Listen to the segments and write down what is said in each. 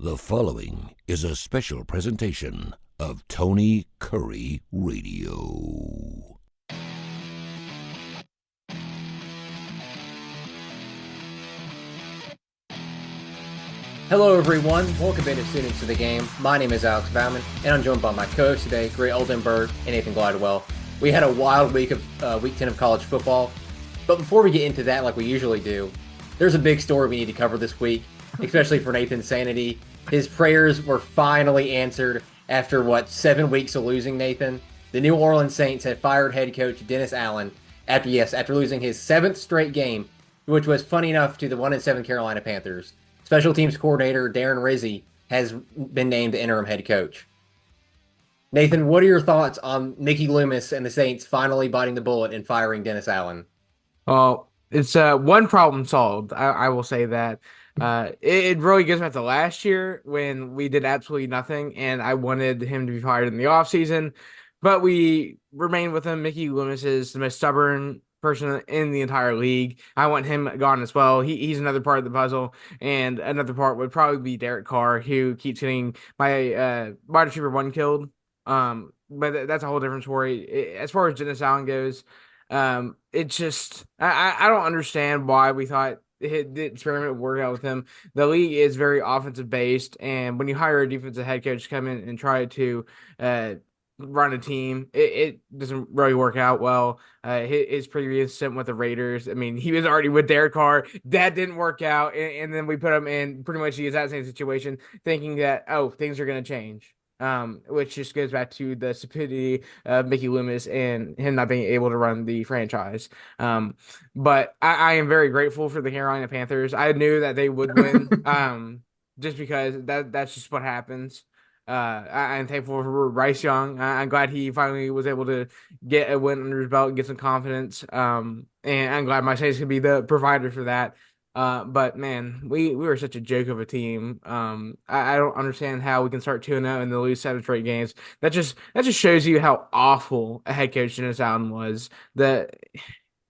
The following is a special presentation of Tony Curry Radio. Hello everyone, welcome into Students of the Game. My name is Alex Baumann, and I'm joined by my co-host today, Gray Oldenburg and Nathan Glidewell. We had a wild week of Week 10 of college football, but before we get into that like we usually do, there's a big story we need to cover this week, especially for Nathan's sanity. His prayers were finally answered after, 7 weeks of losing, Nathan? The New Orleans Saints had fired head coach Dennis Allen after losing his 7th straight game, which was funny enough to the 1-7 Carolina Panthers. Special teams coordinator Darren Rizzi has been named the interim head coach. Nathan, what are your thoughts on Mickey Loomis and the Saints finally biting the bullet and firing Dennis Allen? Well, it's one problem solved. I will say that. It really goes back to last year when we did absolutely nothing, and I wanted him to be fired in the offseason, but we remained with him. Mickey Loomis is the most stubborn person in the entire league. I want him gone as well. He's another part of the puzzle, and another part would probably be Derek Carr, who keeps getting my wide receiver one killed. But that's a whole different story. As far as Dennis Allen goes, it's just I don't understand why we thought the experiment would work out with him. The league is very offensive based, and when you hire a defensive head coach to come in and try to run a team, it doesn't really work out well. His previous stint with the Raiders, I mean, he was already with Derek Carr. That didn't work out, and then we put him in pretty much the exact same situation, thinking that, things are going to change. Which just goes back to the stupidity of Mickey Loomis and him not being able to run the franchise. But I am very grateful for the Carolina Panthers. I knew that they would win, just because that's just what happens. I'm thankful for Bryce Young. I'm glad he finally was able to get a win under his belt and get some confidence. And I'm glad my Saints could be the provider for that. But man, we were such a joke of a team. I don't understand how we can start 2-0 and then lose 7 straight games. That just shows you how awful a head coach Dennis Allen was. I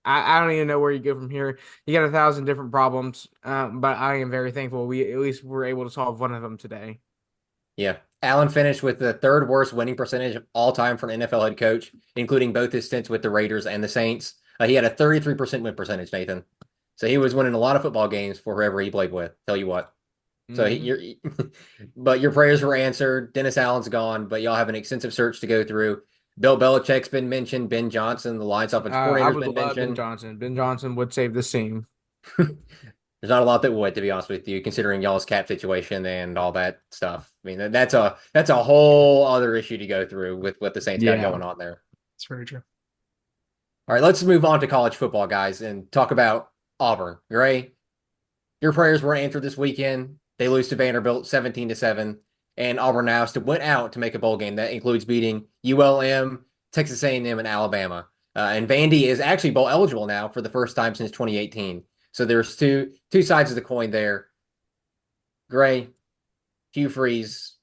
don't even know where you go from here. You got 1,000 different problems. But I am very thankful we at least were able to solve one of them today. Yeah. Allen finished with the third worst winning percentage of all time for an NFL head coach, including both his stints with the Raiders and the Saints. He had a 33% win percentage, Nathan. So he was winning a lot of football games for whoever he played with. Tell you what. So but your prayers were answered. Dennis Allen's gone, but y'all have an extensive search to go through. Bill Belichick's been mentioned. Ben Johnson, the Lions offensive coordinator, has been mentioned. Ben Johnson. Ben Johnson would save this team. There's not a lot that would, to be honest with you, considering y'all's cap situation and all that stuff. I mean, that's a whole other issue to go through with what the Saints got going on there. It's very true. All right, let's move on to college football, guys, and talk about Auburn. Gray, your prayers were answered this weekend. They lose to Vanderbilt 17-7, and Auburn now went out to make a bowl game that includes beating ULM, Texas A&M, and Alabama. And Vandy is actually bowl eligible now for the first time since 2018. So there's two sides of the coin there. Gray, Hugh Freeze,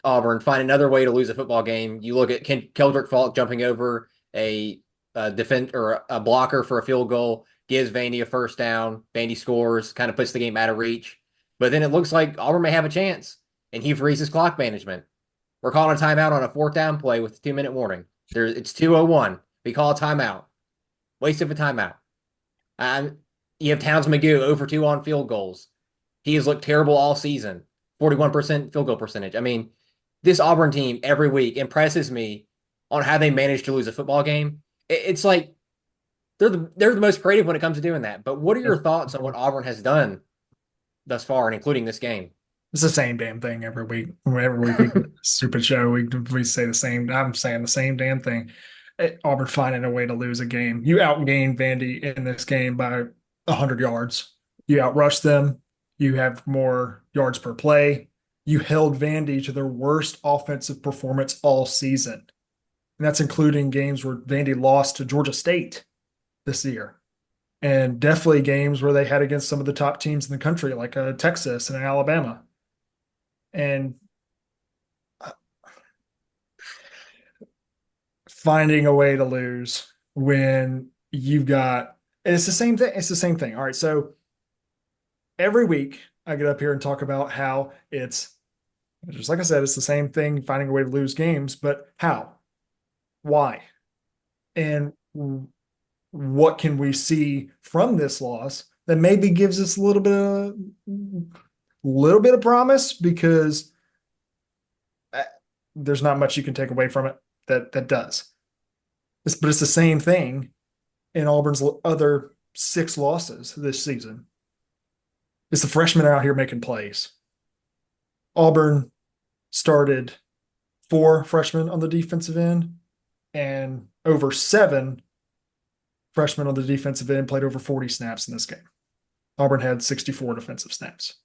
Auburn find another way to lose a football game. You look at Keldrick Falk jumping over a defense or a blocker for a field goal, gives Vandy a first down. Vandy scores, kind of puts the game out of reach. But then it looks like Auburn may have a chance. And Hugh Freeze's clock management. We're calling a timeout on a 4th down play with a 2-minute warning. It's 2:01. We call a timeout. Waste of a timeout. You have Towns McGoo 0 for 2 on field goals. He has looked terrible all season. 41% field goal percentage. I mean, this Auburn team every week impresses me on how they manage to lose a football game. It's like they're the most creative when it comes to doing that. But what are your thoughts on what Auburn has done thus far, and including this game? It's the same damn thing every week. Every week, stupid show. We say the same. I'm saying the same damn thing. Auburn finding a way to lose a game. You outgained Vandy in this game by 100 yards. You outrushed them. You have more yards per play. You held Vandy to their worst offensive performance all season. And that's including games where Vandy lost to Georgia State this year. And definitely games where they had against some of the top teams in the country, like Texas and Alabama. And finding a way to lose when you've got, and it's the same thing. It's the same thing. All right. So every week I get up here and talk about how it's Just like I said, it's the same thing, finding a way to lose games, but how? Why? And what can we see from this loss that maybe gives us a little bit of promise, because there's not much you can take away from it that does. But it's the same thing in Auburn's other 6 losses this season. It's the freshmen out here making plays. Auburn started 4 freshmen on the defensive end, and over 7 freshmen on the defensive end played over 40 snaps in this game. Auburn had 64 defensive snaps.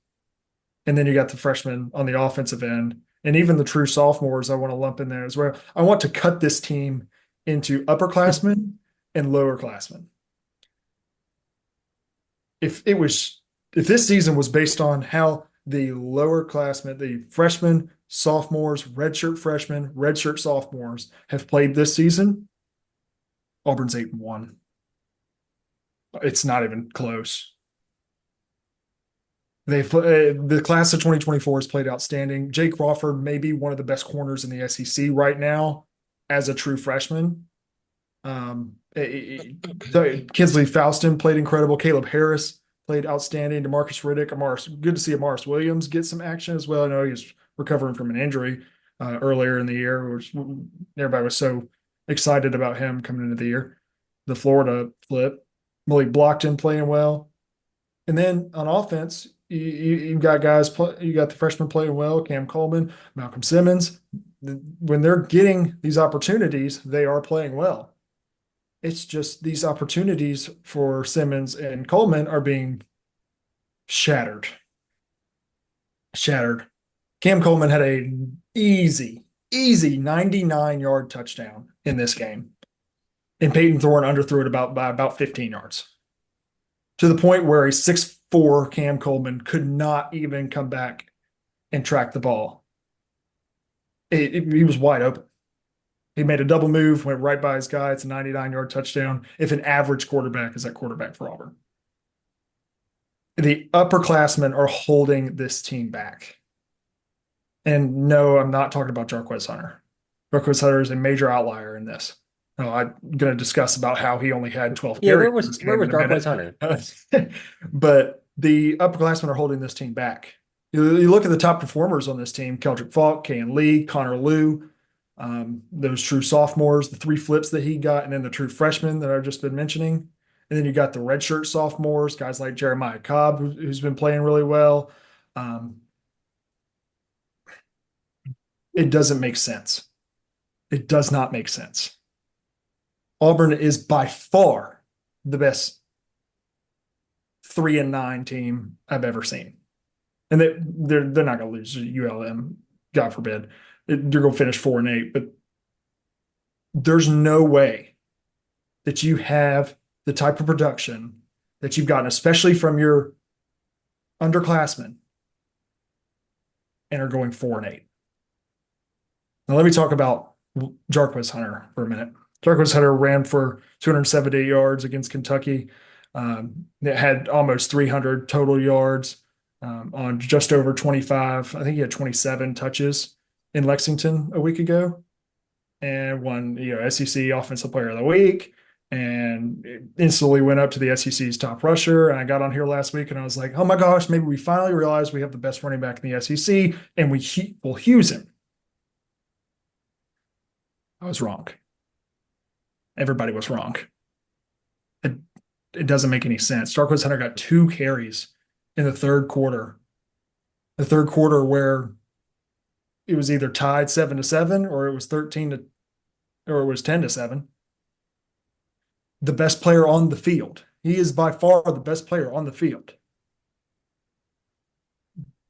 And then you got the freshmen on the offensive end, and even the true sophomores I want to lump in there as well. I want to cut this team into upperclassmen and lowerclassmen. If this season was based on how the lowerclassmen, the freshmen, sophomores, redshirt freshmen, redshirt sophomores have played this season, Auburn's 8-1. It's not even close. The class of 2024 has played outstanding. Jake Crawford may be one of the best corners in the SEC right now as a true freshman. Kinsley Faustin played incredible. Caleb Harris played outstanding. DeMarcus Riddick, good to see Amaris Williams get some action as well. I know he's recovering from an injury earlier in the year, which everybody was so excited about him coming into the year. The Florida flip, Malik Blockton playing well. And then on offense, you've got you got the freshmen playing well, Cam Coleman, Malcolm Simmons. When they're getting these opportunities, they are playing well. It's just these opportunities for Simmons and Coleman are being shattered. Cam Coleman had an easy 99-yard touchdown in this game. And Peyton Thorne underthrew it by about 15 yards. To the point where a 6'4" Cam Coleman could not even come back and track the ball. He was wide open. He made a double move, went right by his guy. It's a 99-yard touchdown. If an average quarterback is that quarterback for Auburn. The upperclassmen are holding this team back. And no, I'm not talking about Jarquez Hunter. Jarquez Hunter is a major outlier in this. I'm going to discuss about how he only had 12 carries. Where was Jarquez Hunter? But the upperclassmen are holding this team back. You look at the top performers on this team: Keldrick Falk, Kayan Lee, Connor Liu, those true sophomores, the 3 flips that he got, and then the true freshmen that I've just been mentioning. And then you got the redshirt sophomores, guys like Jeremiah Cobb, who's been playing really well. It doesn't make sense. It does not make sense. Auburn is by far the best 3-9 team I've ever seen. And they're not going to lose to ULM, God forbid. They're going to finish 4-8, but there's no way that you have the type of production that you've gotten, especially from your underclassmen, and are going 4-8. Now let me talk about Jarquez Hunter for a minute. Jarquez Hunter ran for 278 yards against Kentucky. It had almost 300 total yards on just over 25. I think he had 27 touches in Lexington a week ago, and won SEC Offensive Player of the Week, and instantly went up to the SEC's top rusher. And I got on here last week and I was like, oh my gosh, maybe we finally realized we have the best running back in the SEC and we'll use him. I was wrong. Everybody was wrong. It doesn't make any sense. Jarquez Hunter got 2 carries in the third quarter. The third quarter where it was either tied 7-7 or it was 10-7. The best player on the field. He is by far the best player on the field.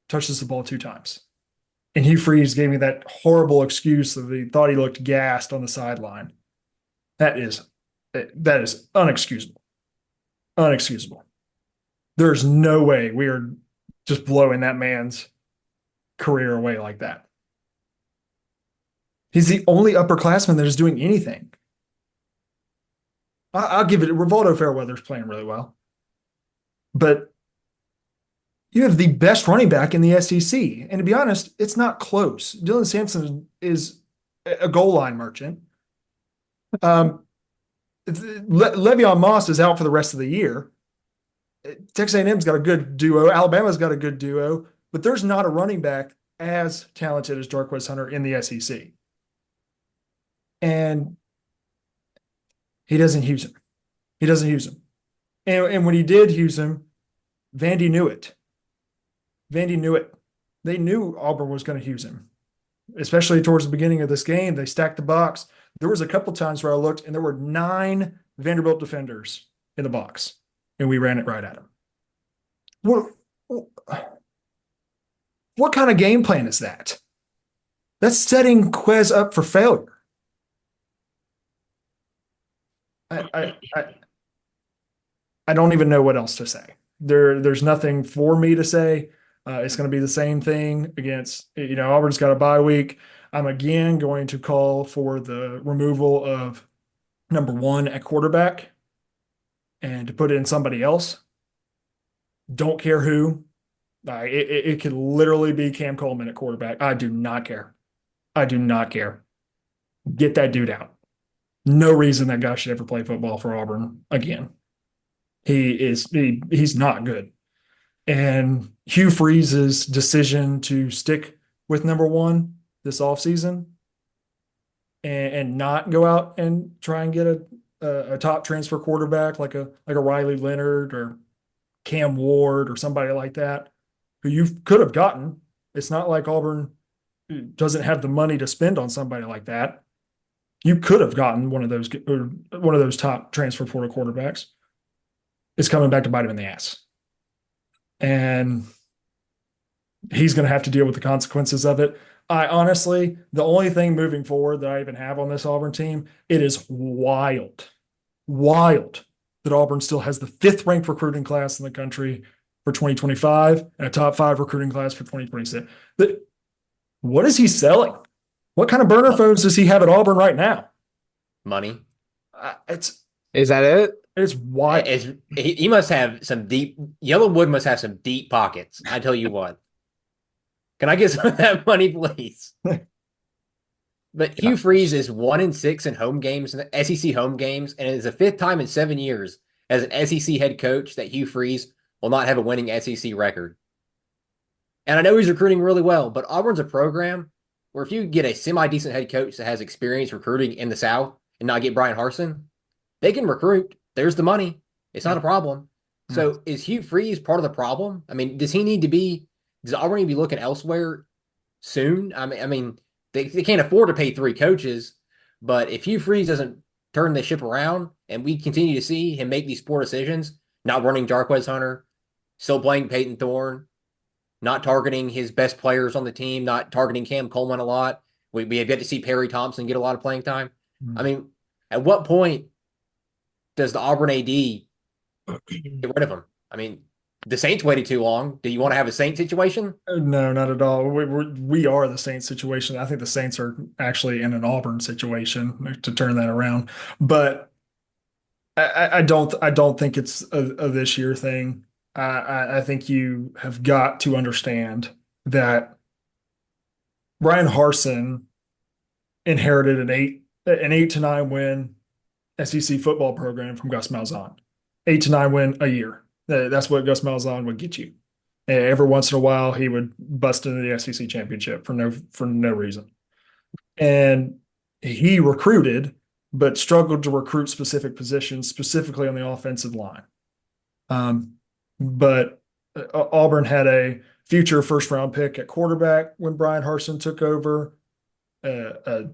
Touches the ball 2 times. And Hugh Freeze gave me that horrible excuse that he thought he looked gassed on the sideline. That is unexcusable. Unexcusable. There's no way we are just blowing that man's career away like that. He's the only upperclassman that is doing anything. I'll give it. Rivaldo Fairweather's playing really well. But You have the best running back in the SEC. And to be honest, it's not close. Dylan Sampson is a goal line merchant. Le'Veon Moss is out for the rest of the year. Texas A&M's got a good duo. Alabama's got a good duo, but there's not a running back as talented as Jarquez Hunter in the SEC. And he doesn't use him. He doesn't use him. And when he did use him, Vandy knew it. Vandy knew it. They knew Auburn was going to use him, especially towards the beginning of this game. They stacked the box. There was a couple times where I looked, and there were 9 Vanderbilt defenders in the box, and we ran it right at him. What kind of game plan is that? That's setting Quez up for failure. I don't even know what else to say. There's nothing for me to say. It's going to be the same thing against, Auburn's got a bye week. I'm again going to call for the removal of number 1 at quarterback and to put in somebody else. Don't care who. It could literally be Cam Coleman at quarterback. I do not care. I do not care. Get that dude out. No reason that guy should ever play football for Auburn again. He's not good. And Hugh Freeze's decision to stick with number 1 this offseason and not go out and try and get a top transfer quarterback like a Riley Leonard or Cam Ward or somebody like that who you could have gotten. It's not like Auburn doesn't have the money to spend on somebody like that. You could have gotten one of those top transfer portal quarterbacks. It's coming back to bite him in the ass. And he's going to have to deal with the consequences of it. I honestly, the only thing moving forward that I even have on this Auburn team, it is wild that Auburn still has the 5th ranked recruiting class in the country for 2025 and a top 5 recruiting class for 2026. What is he selling? What kind of burner phones does he have at Auburn right now? Money. Is that it? It's wild. He must have some deep. Yellowwood must have some deep pockets. I tell you what. Can I get some of that money, please? But Hugh Freeze is 1-6 in home games, SEC home games, and it is the 5th time in 7 years as an SEC head coach that Hugh Freeze will not have a winning SEC record. And I know he's recruiting really well, but Auburn's a program where if you get a semi-decent head coach that has experience recruiting in the South and not get Brian Harsin, they can recruit. There's the money. It's not a problem. So is Hugh Freeze part of the problem? I mean, does Auburn need to be looking elsewhere soon? I mean, they can't afford to pay 3 coaches, but if Hugh Freeze doesn't turn the ship around and we continue to see him make these poor decisions, not running Jarquez Hunter, still playing Peyton Thorne, not targeting his best players on the team, not targeting Cam Coleman a lot. We have yet to see Perry Thompson get a lot of playing time. I mean, at what point does the Auburn AD get rid of him? I mean, the Saints waited too long. Do you want to have a Saints situation? No, not at all. We are the Saints situation. I think the Saints are actually in an Auburn situation to turn that around. But I don't think it's a this year thing. I think you have got to understand that Brian Harsin inherited an 8 to 9 win SEC football program from Gus Malzahn. 8 to 9 win a year. That's what Gus Malzahn would get you. Every once in a while, he would bust into the SEC championship for no reason. And he recruited, but struggled to recruit specific positions, specifically on the offensive line. But Auburn had a future first-round pick at quarterback when Brian Harsin took over, a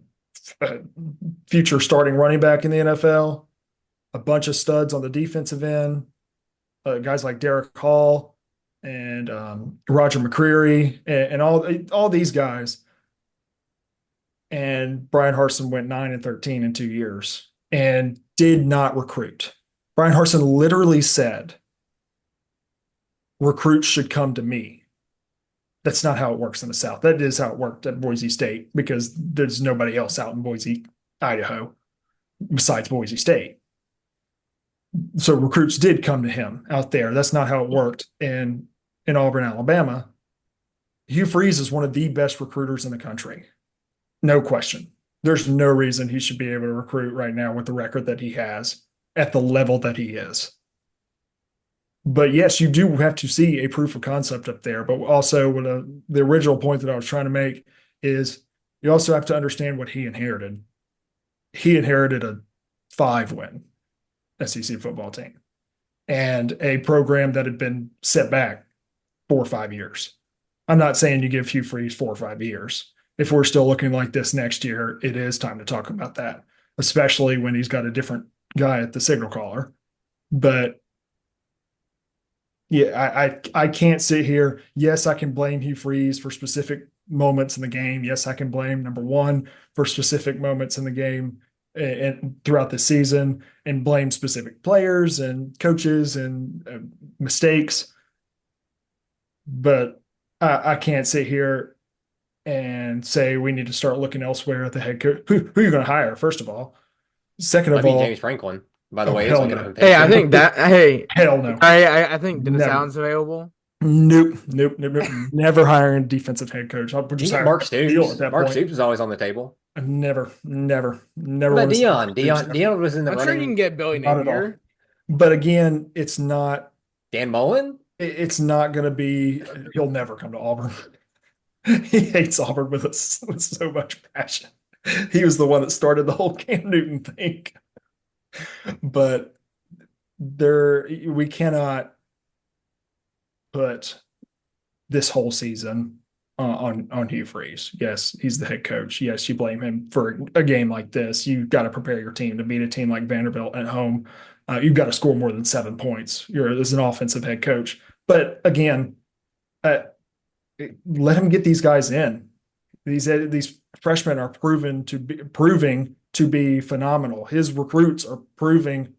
future starting running back in the NFL, a bunch of studs on the defensive end, guys like Derek Hall and Roger McCreary and all these guys. And Brian Harsin went 9-13 in 2 years and did not recruit. Brian Harsin literally said, recruits should come to me. That's not how it works in the South. That is how it worked at Boise State because there's nobody else out in Boise, Idaho, besides Boise State. So recruits did come to him out there. That's not how it worked. And in Auburn, Alabama, Hugh Freeze is one of the best recruiters in the country. No question. There's no reason he should be able to recruit right now with the record that he has at the level that he is. But yes, you do have to see a proof of concept up there. But also, the original point that I was trying to make is you also have to understand what he inherited. He inherited a 5-win SEC football team and a program that had been set back 4 or 5 years. I'm not saying you give Hugh Freeze 4 or 5 years. If we're still looking like this next year, it is time to talk about that, especially when he's got a different guy at the signal caller. But yeah, I can't sit here. Yes, I can blame Hugh Freeze for specific moments in the game. Yes, I can blame number one for specific moments in the game and throughout the season, and blame specific players and coaches and mistakes. But I can't sit here and say we need to start looking elsewhere at the head coach. Who are you going to hire, first of all? Second of all, James Franklin, by the way. hell Is no. Hey, I think that. Hey, hell no. I think Dennis Never. Allen's available. Nope. Never hiring a defensive head coach. I'll just hire Mark Steele Stoops. at that Mark point. Stoops is always on the table. Never. What About about Dion? Dion was in the I'm sure you running. can get Billy Not at all. Napier. But again, it's not. Dan Mullen? It's not going to be. He'll never come to Auburn. He hates Auburn with so much passion. He was the one that started the whole Cam Newton thing. But we cannot put this whole season on Hugh Freeze. Yes, he's the head coach. Yes, you blame him for a game like this. You've got to prepare your team to beat a team like Vanderbilt at home. You've got to score more than 7 points. You're as an offensive head coach. But again, let him get these guys in. These freshmen are proving to be phenomenal. His recruits are proving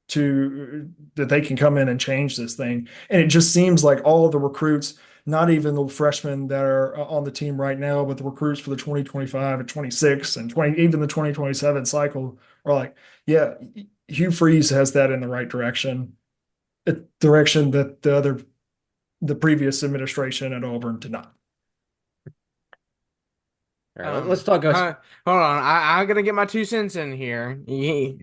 that they can come in and change this thing. And it just seems like all of the recruits, not even the freshmen that are on the team right now, but the recruits for the 2025 and 26 and even the 2027 cycle are like, yeah, Hugh Freeze has that in the right direction, a direction that the previous administration at Auburn did not. All right, let's talk. Hold on, I'm gonna get my 2 cents in here. I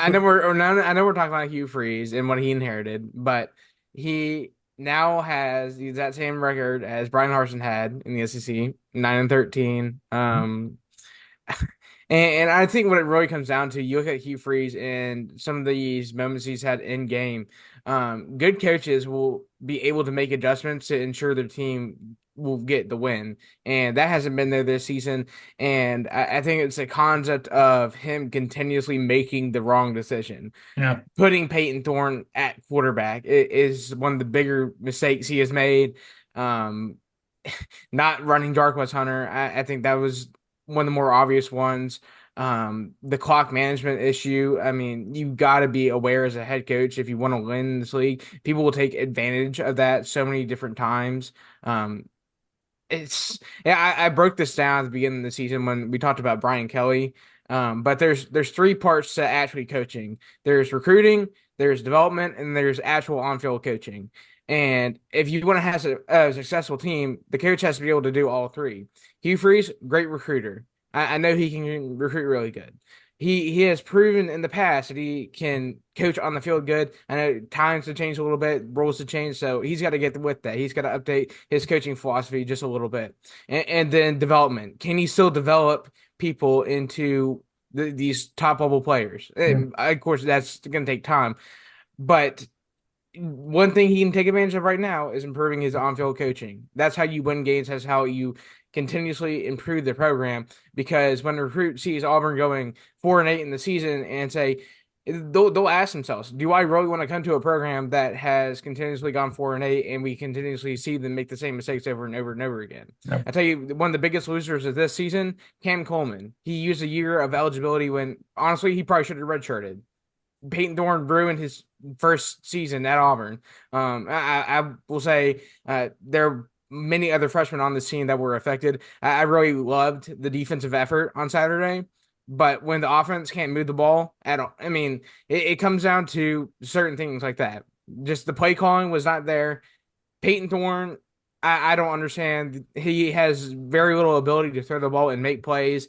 know we're talking about Hugh Freeze and what he inherited, but he now has the exact same record as Brian Harsin had in the SEC, 9-13. And I think what it really comes down to, you look at Hugh Freeze and some of these moments he's had in game. Good coaches will be able to make adjustments to ensure their team will get the win, and that hasn't been there this season. And I think it's a concept of him continuously making the wrong decision. Yeah, putting Peyton Thorne at quarterback is one of the bigger mistakes he has made. Not running Jarquez Hunter, I think that was one of the more obvious ones. The clock management issue. I mean, you got to be aware as a head coach if you want to win in this league. People will take advantage of that so many different times. I broke this down at the beginning of the season when we talked about Brian Kelly. But there's 3 parts to actually coaching. There's recruiting, there's development, and there's actual on-field coaching. And if you want to have a successful team, the coach has to be able to do all 3. Hugh Freeze, great recruiter. I know he can recruit really good. He has proven in the past that he can coach on the field good. I know times have changed a little bit, roles have changed, so he's got to get with that. He's got to update his coaching philosophy just a little bit. And then development. Can he still develop people into these top-level players? And of course, that's going to take time. But one thing he can take advantage of right now is improving his on-field coaching. That's how you win games. That's how you continuously improve the program. Because when a recruit sees Auburn going 4-8 in the season and say, they'll ask themselves, do I really want to come to a program that has continuously gone 4-8 and we continuously see them make the same mistakes over and over and over again? Yep. I tell you, one of the biggest losers of this season, Cam Coleman. He used a year of eligibility when, honestly, he probably should have redshirted. Peyton Thorne ruined his first season at Auburn. I will say there are many other freshmen on this team that were affected. I really loved the defensive effort on Saturday, but when the offense can't move the ball at all, I mean, it comes down to certain things like that. Just the play calling was not there. Peyton Thorne, I don't understand. He has very little ability to throw the ball and make plays.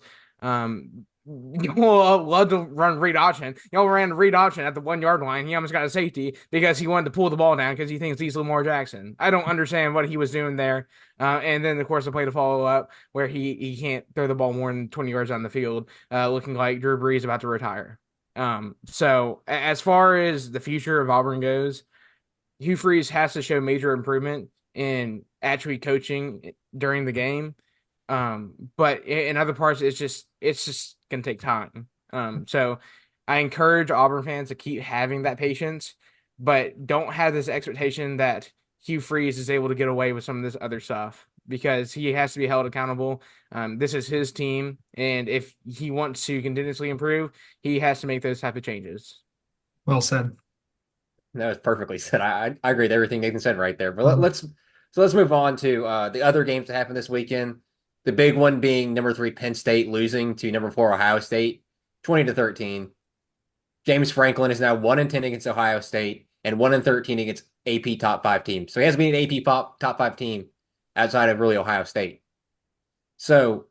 Y'all love to run read option. Y'all ran read option at the 1 yard line. He almost got a safety because he wanted to pull the ball down because he thinks he's Lamar Jackson. I don't understand what he was doing there. And then, of course, the play to follow up where he can't throw the ball more than 20 yards on the field, looking like Drew Brees about to retire. So as far as the future of Auburn goes, Hugh Freeze has to show major improvement in actually coaching during the game. But in other parts, it's just gonna take time. So I encourage Auburn fans to keep having that patience, but don't have this expectation that Hugh Freeze is able to get away with some of this other stuff because he has to be held accountable. This is his team, and if he wants to continuously improve, he has to make those type of changes. Well said. That was perfectly said. I agree with everything Nathan said right there. But let's move on to the other games that happened this weekend. The big one being number 3 Penn State losing to number 4 Ohio State, 20-13. James Franklin is now 1-10 against Ohio State and 1-13 against AP top 5 teams. So he hasn't been an AP top 5 team outside of really Ohio State. So,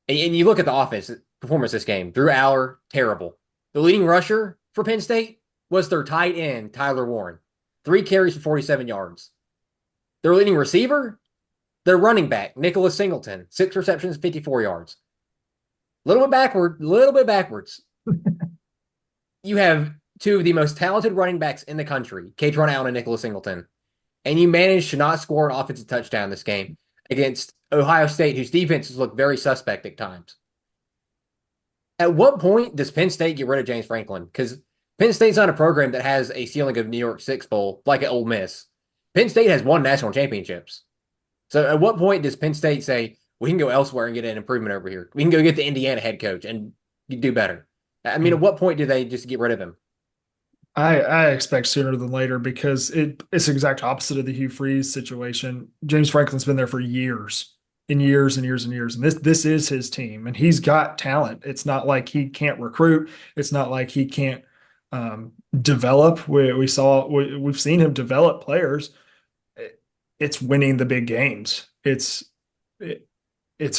and you look at the offense performance this game. Drew Aller, terrible. The leading rusher for Penn State was their tight end, Tyler Warren. 3 carries for 47 yards. Their leading receiver, their running back, Nicholas Singleton, 6 receptions, 54 yards. A little bit backwards. You have 2 of the most talented running backs in the country, Katron Allen and Nicholas Singleton, and you managed to not score an offensive touchdown this game against Ohio State, whose defenses look very suspect at times. At what point does Penn State get rid of James Franklin? Because Penn State's not a program that has a ceiling of New York Six Bowl like at Ole Miss. Penn State has won national championships. So at what point does Penn State say, we can go elsewhere and get an improvement over here? We can go get the Indiana head coach and do better. I mean, at what point do they just get rid of him? I expect sooner than later because it's the exact opposite of the Hugh Freeze situation. James Franklin's been there for years and years and years and years. And this is his team and he's got talent. It's not like he can't recruit. It's not like he can't develop. We've seen him develop players. It's winning the big games. It's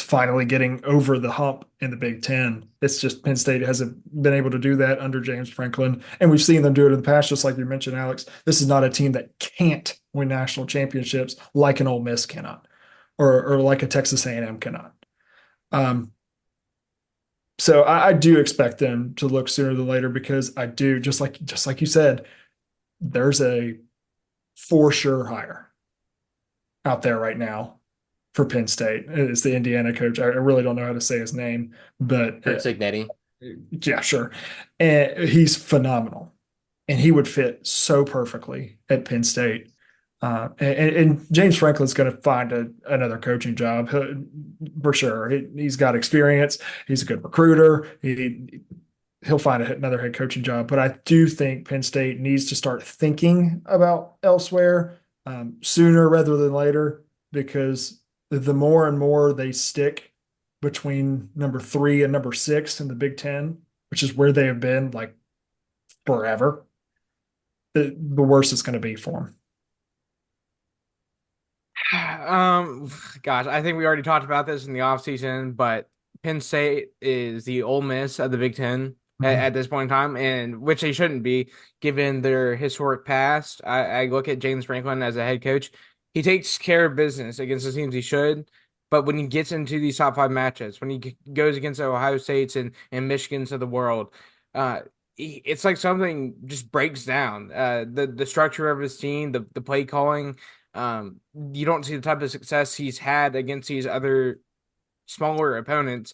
finally getting over the hump in the Big Ten. It's just Penn State hasn't been able to do that under James Franklin. And we've seen them do it in the past, just like you mentioned, Alex. This is not a team that can't win national championships like an Ole Miss cannot, or like a Texas A&M cannot. So I do expect them to look sooner than later because I do, just like you said, there's a for sure hire out there right now for Penn State. It's the Indiana coach. I really don't know how to say his name, but Signetti. Yeah, sure. And he's phenomenal, and he would fit so perfectly at Penn State. And James Franklin's going to find another coaching job for sure. He's got experience. He's a good recruiter. He'll find another head coaching job. But I do think Penn State needs to start thinking about elsewhere sooner rather than later, because the more and more they stick between number 3 and number 6 in the Big Ten, which is where they have been like forever, the worse it's going to be for them. Gosh, I think we already talked about this in the offseason, but Penn State is the Ole Miss of the Big Ten at this point in time, and which they shouldn't be given their historic past. I look at James Franklin as a head coach. He takes care of business against the teams he should, but when he gets into these top 5 matches, when he goes against the Ohio States and Michigans of the world, it's like something just breaks down. The structure of his team, the play calling, you don't see the type of success he's had against these other smaller opponents.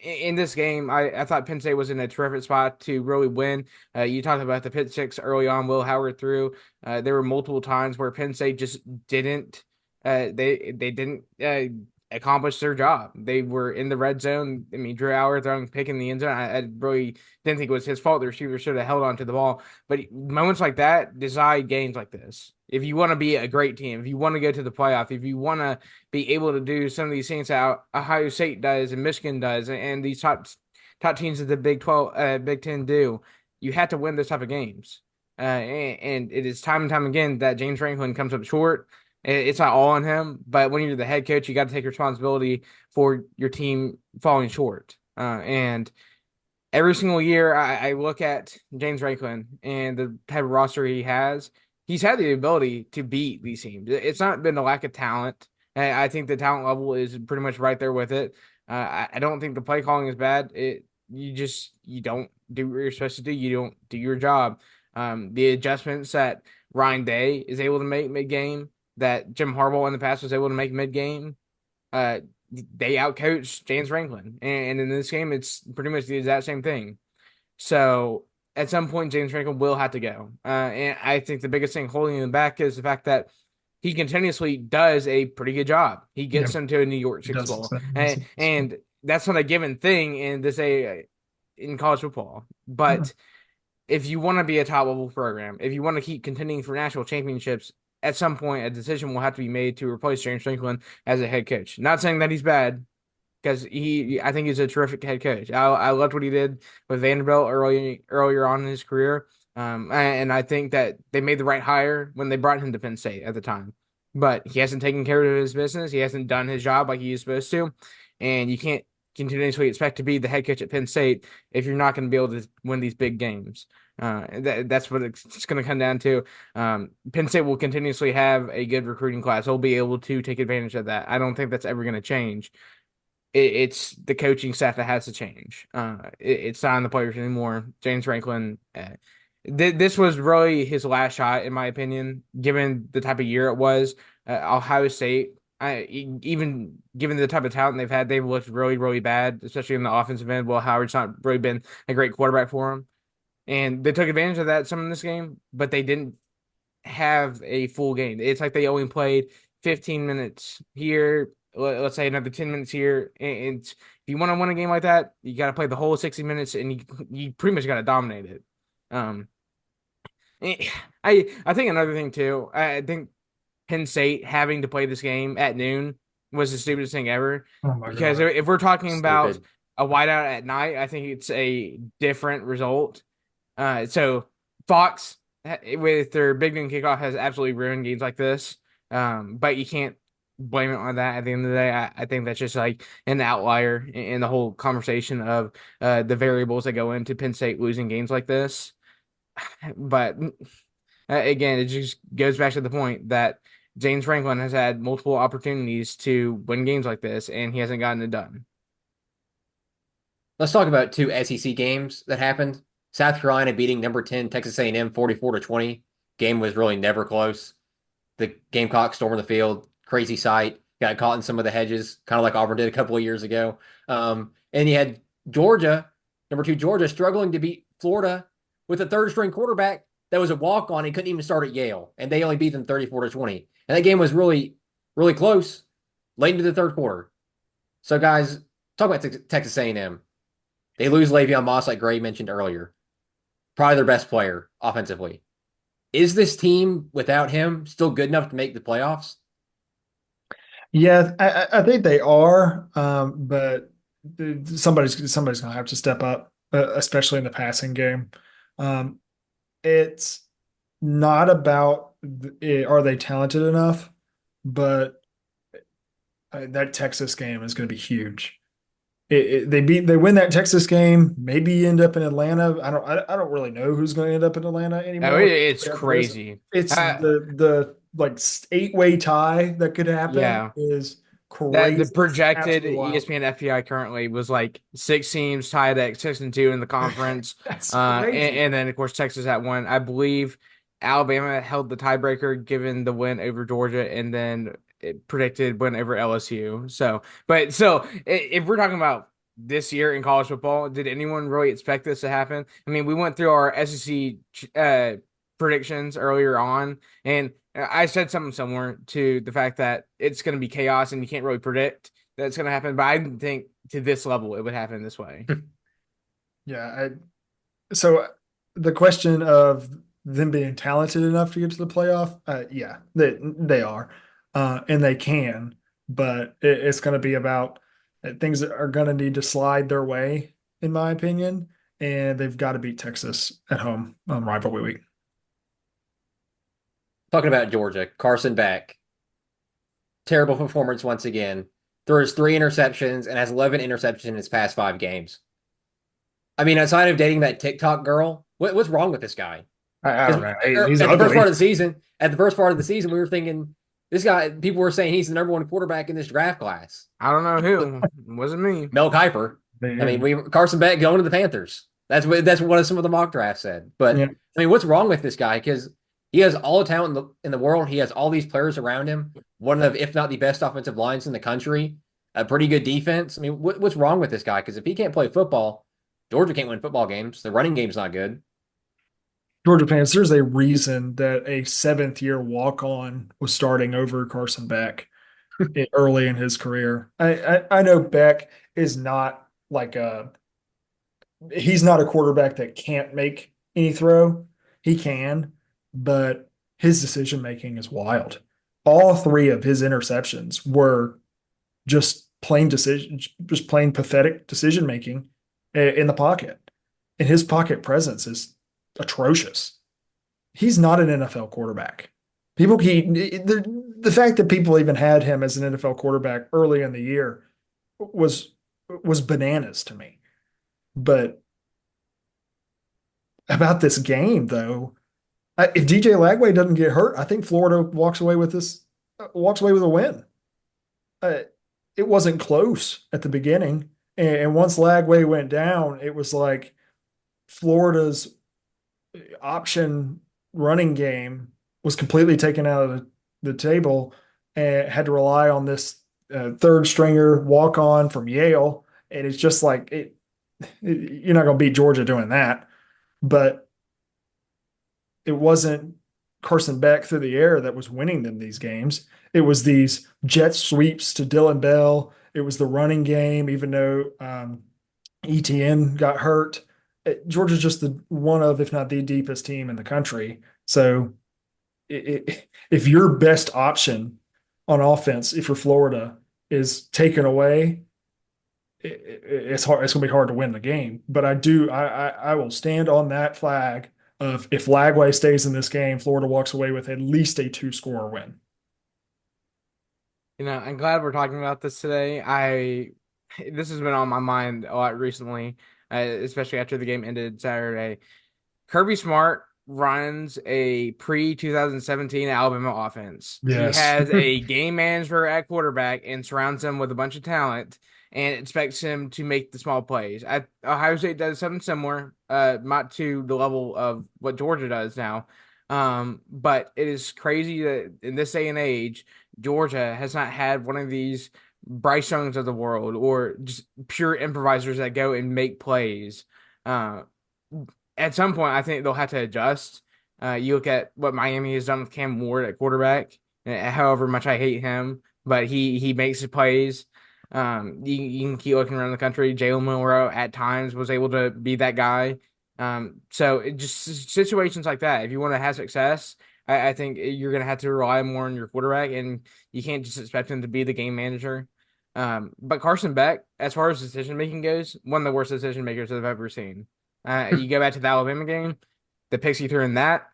In this game, I thought Penn State was in a terrific spot to really win. You talked about the pick six early on. Will Howard threw. There were multiple times where Penn State just didn't. They didn't accomplish their job. They were in the red zone. I mean, Drew Aller throwing pick in the end zone. I really didn't think it was his fault. The receiver should have held on to the ball. But moments like that decide games like this. If you want to be a great team, if you want to go to the playoff, if you want to be able to do some of these things that Ohio State does and Michigan does, and these top teams of the Big 12, Big 10 do, you have to win those type of games. And it is time and time again that James Franklin comes up short. It's not all on him, but when you're the head coach, you got to take responsibility for your team falling short. And every single year, I look at James Franklin and the type of roster he has. He's had the ability to beat these teams. It's not been a lack of talent. I think the talent level is pretty much right there with it. I don't think the play calling is bad. You don't do what you're supposed to do. You don't do your job. The adjustments that Ryan Day is able to make mid game, that Jim Harbaugh in the past was able to make mid game. They outcoached James Franklin, and in this game, it's pretty much the exact same thing. So at some point, James Franklin will have to go. And I think the biggest thing holding him back is the fact that he continuously does a pretty good job. He gets them to a New York Six Bowl, and that's not a given thing in college football. But if you want to be a top level program, if you want to keep contending for national championships, at some point a decision will have to be made to replace James Franklin as a head coach. Not saying that he's bad, because I think he's a terrific head coach. I loved what he did with Vanderbilt earlier on in his career. And I think that they made the right hire when they brought him to Penn State at the time. But he hasn't taken care of his business. He hasn't done his job like he is supposed to. And you can't continuously expect to be the head coach at Penn State if you're not going to be able to win these big games. That's what it's going to come down to. Penn State will continuously have a good recruiting class. They'll be able to take advantage of that. I don't think that's ever going to change. It's the coaching staff that has to change. It's not on the players anymore. James Franklin, this was really his last shot, in my opinion, given the type of year it was. Ohio State, even given the type of talent they've had, they've looked really, really bad, especially in the offensive end. Will Howard's not really been a great quarterback for them. And they took advantage of that some in this game, but they didn't have a full game. It's like they only played 15 minutes here, let's say another 10 minutes here. And if you want to win a game like that, you got to play the whole 60 minutes, and you pretty much got to dominate it. I think another thing too, I think Penn State having to play this game at noon was the stupidest thing ever. Oh my Because God. if we're talking about Stupid. a whiteout at night, I think it's a different result. So Fox with their Big Noon kickoff has absolutely ruined games like this. But you can't blame it on that. At the end of the day, I think that's just like an outlier in the whole conversation of the variables that go into Penn State losing games like this. But again, it just goes back to the point that James Franklin has had multiple opportunities to win games like this, and he hasn't gotten it done. Let's talk about two SEC games that happened. South Carolina beating number 10 Texas A&M 44-20. Game was really never close. The Gamecocks storming the field, crazy sight. Got caught in some of the hedges, kind of like Auburn did a couple of years ago. And you had Georgia, number 2 Georgia, struggling to beat Florida with a third-string quarterback that was a walk-on. He couldn't even start at Yale, and they only beat them 34-20. And that game was really, really close late into the third quarter. So, guys, talk about Texas A&M. They lose Le'Veon Moss, like Gray mentioned earlier. Probably their best player offensively. Is this team without him still good enough to make the playoffs? Yeah, I think they are, but somebody's going to have to step up, especially in the passing game. It's not about are they talented enough, but that Texas game is going to be huge. They win that Texas game. Maybe you end up in Atlanta. I don't really know who's going to end up in Atlanta anymore. No, it's crazy. It's the like 8-way tie that could happen. Yeah. Is That crazy. the projected Absolutely wild. ESPN FPI currently was like 6 teams tied at 6-2 in the conference. That's crazy. And then of course Texas at 1. I believe Alabama held the tiebreaker given the win over Georgia, and then it predicted win over LSU. So if we're talking about this year in college football, did anyone really expect this to happen? I mean, we went through our SEC predictions earlier on, and I said something similar to the fact that it's going to be chaos and you can't really predict that it's going to happen. But I didn't think to this level it would happen this way. Yeah. So the question of them being talented enough to get to the playoff, yeah, they are, and they can, but it's going to be about things that are going to need to slide their way, in my opinion. and they've got to beat Texas at home on rivalry week. Talking about Georgia, Carson Beck, terrible performance once again. Throws 3 interceptions and has 11 interceptions in his past 5 games. I mean, outside of dating that TikTok girl, what's wrong with this guy? I don't Because know. He's at the first ugly. part of the season, we were thinking this guy. People were saying he's the #1 quarterback in this draft class. I don't know who. It wasn't me. Mel Kiper. I mean, Carson Beck going to the Panthers. That's what some of the mock drafts said. But Yeah. I mean, what's wrong with this guy? Because he has all the talent in the world. He has all these players around him. One of, if not the best offensive lines in the country. A pretty good defense. I mean, what's wrong with this guy? Because if he can't play football, Georgia can't win football games. The running game's not good. Georgia fans, there's a reason that a 7th-year walk-on was starting over Carson Beck early in his career. I know Beck is not like he's not a quarterback that can't make any throw. He can, but his decision making is wild. All 3 of his interceptions were just plain pathetic decision making in the pocket. And his pocket presence is atrocious. He's not an NFL quarterback. The fact that people even had him as an NFL quarterback early in the year was bananas to me. But about this game, though, if DJ Lagway doesn't get hurt, I think Florida walks away with a win. It wasn't close at the beginning, and once Lagway went down, it was like Florida's option running game was completely taken out of the table and had to rely on this third stringer walk on from Yale. And it's just like you're not going to beat Georgia doing that. But it wasn't Carson Beck through the air that was winning them these games. It was these jet sweeps to Dylan Bell. It was the running game, even though ETN got hurt. Georgia's just one of, if not the deepest team in the country. So if your best option on offense, if you're Florida, is taken away, it's hard. It's going to be hard to win the game. But I will stand on that flag of if Lagway stays in this game, Florida walks away with at least a 2-score win. I'm glad we're talking about this today. This has been on my mind a lot recently, especially after the game ended Saturday. Kirby Smart runs a pre-2017 Alabama offense. Yes. He has a game manager at quarterback and surrounds him with a bunch of talent and expects him to make the small plays. Ohio State does something similar, not to the level of what Georgia does now. But it is crazy that in this day and age, Georgia has not had one of these Bryce Youngs of the world or just pure improvisers that go and make plays. At some point, I think they'll have to adjust. You look at what Miami has done with Cam Ward at quarterback, however much I hate him, but he makes the plays. You can keep looking around the country. Jalen Milroe at times was able to be that guy. So it just situations like that. If you want to have success, I think you're going to have to rely more on your quarterback, and you can't just expect him to be the game manager. But Carson Beck, as far as decision making goes, one of the worst decision makers I've ever seen. You go back to the Alabama game, the picks he threw in that,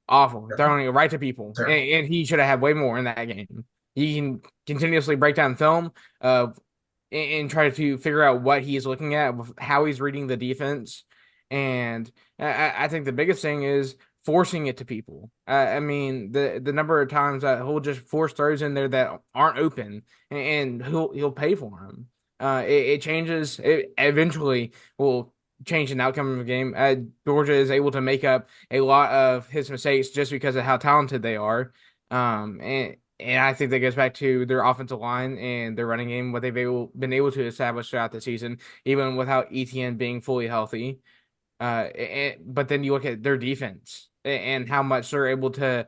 awful, throwing it right to people, and he should have had way more in that game. You can continuously break down film and try to figure out what he's looking at, how he's reading the defense. And I think the biggest thing is forcing it to people. I mean, the number of times that he'll just force throws in there that aren't open, and he'll pay for them. It changes. It eventually will change an outcome of the game. Georgia is able to make up a lot of his mistakes just because of how talented they are. And I think that goes back to their offensive line and their running game, what they've been able to establish throughout the season, even without ETN being fully healthy. But then you look at their defense and how much they're able to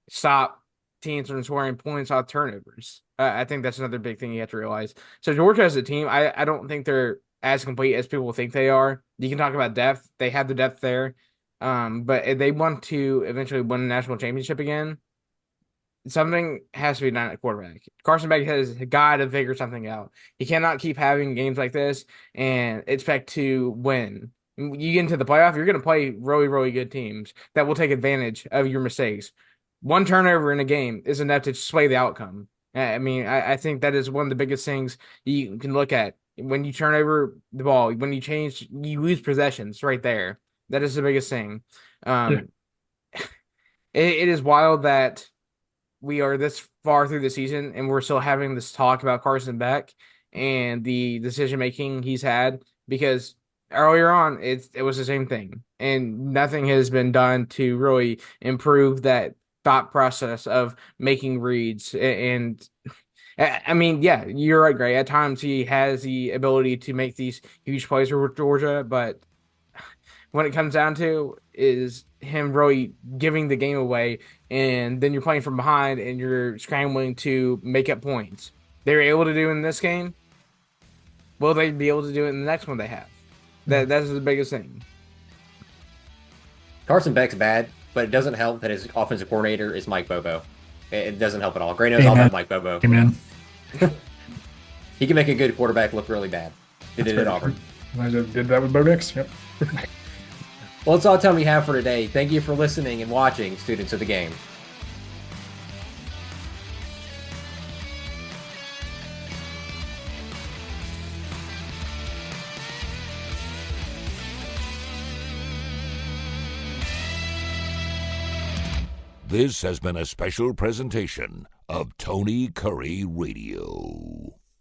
stop teams from scoring points off turnovers. I think that's another big thing you have to realize. So Georgia as a team, I don't think they're as complete as people think they are. You can talk about depth. They have the depth there. But if they want to eventually win a national championship again, something has to be done at quarterback. Carson Beck has got to figure something out. He cannot keep having games like this and expect to win. You get into the playoff, you're going to play really, really good teams that will take advantage of your mistakes. One turnover in a game is enough to sway the outcome. I mean, I think that is one of the biggest things you can look at. When you turn over the ball, when you change, you lose possessions right there. That is the biggest thing. Yeah. It is wild that we are this far through the season and we're still having this talk about Carson Beck and the decision making he's had, because earlier on it was the same thing and nothing has been done to really improve that thought process of making reads. And I mean, yeah, you're right, Gray. At times he has the ability to make these huge plays for Georgia, but when it comes down to is him really giving the game away, and then you're playing from behind and you're scrambling to make up points. They were able to do in this game. Will they be able to do it in the next one they have? That's the biggest thing. Carson Beck's bad, but it doesn't help that his offensive coordinator is Mike Bobo. It doesn't help at all. Gray knows all about Mike Bobo. Amen. He can make a good quarterback look really bad. He did it at Auburn. I did that with Bo Nix. Yep. Well, that's all the time we have for today. Thank you for listening and watching, students of the game. This has been a special presentation of Tony Curry Radio.